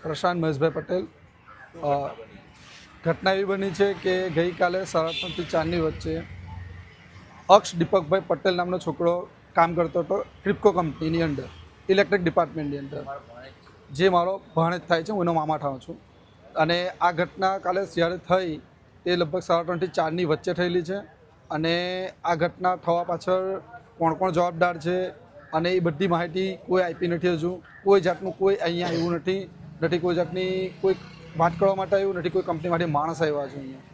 પ્રશાંત મહેશભાઈ પટેલ। ઘટના એવી બની છે કે ગઈકાલે 3:30 થી 4ની વચ્ચે અક્ષ દીપકભાઈ પટેલ નામનો છોકરો કામ કરતો હતો ક્રિપ્કો કંપનીની અંદર, ઇલેક્ટ્રિક ડિપાર્ટમેન્ટની અંદર, જે મારો ભાણેજ થાય છે, હું એનો મામા થાઉં છું। અને આ ઘટના કાલે જ્યારે થઈ તે લગભગ 3:30 થી 4ની વચ્ચે થયેલી છે। અને આ ઘટના થવા પાછળ કોણ કોણ જવાબદાર છે અને એ બધી માહિતી કોઈ આપી નથી। હજુ કોઈ જાતનું કોઈ અહીંયા આવ્યું નથી, કોઈ જાતની કોઈ વાત કરવા માટે આવ્યું નથી, કોઈ કંપનીમાંથી માણસ આવ્યા છે અહીંયા।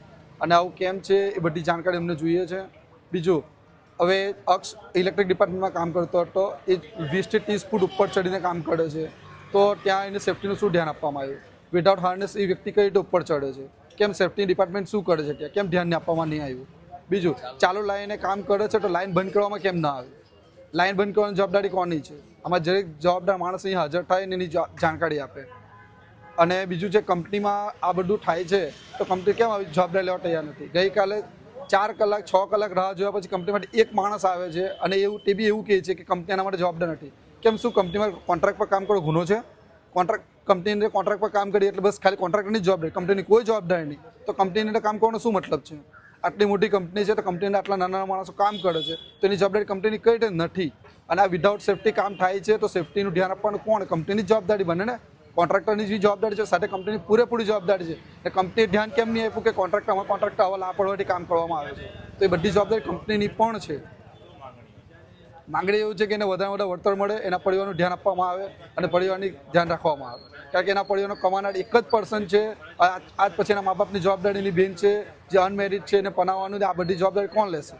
અને આવું કેમ છે એ બધી જાણકારી અમને જોઈએ છે। બીજું, હવે અક્ષ ઇલેક્ટ્રિક ડિપાર્ટમેન્ટમાં કામ કરતો હતો, એ 20 થી 30 ફૂટ ઉપર ચડીને કામ કરે છે, તો ત્યાં એને સેફ્ટીનું શું ધ્યાન આપવામાં આવ્યું? વિધાઉટ હાર્નેસ એ વ્યક્તિ કઈ રીતે ઉપર ચડે છે? કેમ સેફ્ટી ડિપાર્ટમેન્ટ શું કરે છે ત્યાં? કેમ ધ્યાન આપવામાં નહીં આવ્યું? બીજું, ચાલુ લાઈને કામ કરે છે તો લાઈન બંધ કરવામાં કેમ ના આવે? લાઈન બંધ કરવાની જવાબદારી કોની છે? આમાં દરેક જવાબદાર માણસ અહીં હાજર થાય ને એની જાણકારી આપે। અને બીજું, જે કંપનીમાં આ બધું થાય છે તો કંપની કેમ આવી જવાબદારી લેવા તૈયાર નથી? ગઈકાલે 4 કલાક 6 કલાક રાહ જોયા પછી કંપનીમાંથી એક માણસ આવે છે અને તે બી એવું કહે છે કે કંપની આના માટે જવાબદાર નથી। કેમ, શું કંપનીમાં કોન્ટ્રાક્ટ પર કામ કરો ગુનો છે? કંપનીની અંદર કોન્ટ્રાક્ટ પર કામ કરીએ એટલે બસ ખાલી કોન્ટ્રાક્ટરની જ જવાબદારી, કંપનીની કોઈ જવાબદારી નહીં, તો કંપનીની અંદર કામ કરવાનો શું મતલબ છે? આટલી મોટી કંપની છે તો કંપનીના આટલા નાના માણસો કામ કરે છે તો એની જવાબદારી કંપનીની કઈ રીતે નથી? અને આ વિધાઉટ સેફ્ટી કામ થાય છે તો સેફ્ટીનું ધ્યાન આપવાનું કોણ? કંપનીની જવાબદારી બને ને? કોન્ટ્રાક્ટરની જે જવાબદારી છે સાથે કંપનીની પૂરેપૂરી જવાબદારી છે, એટલે કંપનીએ ધ્યાન કેમ નહીં આપ્યું કે કોન્ટ્રાક્ટર આવા લાપરવાહીથી કામ કરવામાં આવે છે? તો એ બધી જવાબદારી કંપનીની પણ છે। માંગણી એવું છે કે એને વધારે વધારે વળતર મળે, એના પરિવારનું ધ્યાન આપવામાં આવે અને પરિવારની ધ્યાન રાખવામાં આવે, કારણ કે એના પરિવારનો કમાનાર એક જ પર્સન છે। આજ પછી એના મા બાપની જવાબદારીની બેન છે જે અનમેરિડ છે, એને પનાવવાનું, આ બધી જવાબદારી કોણ લેશે?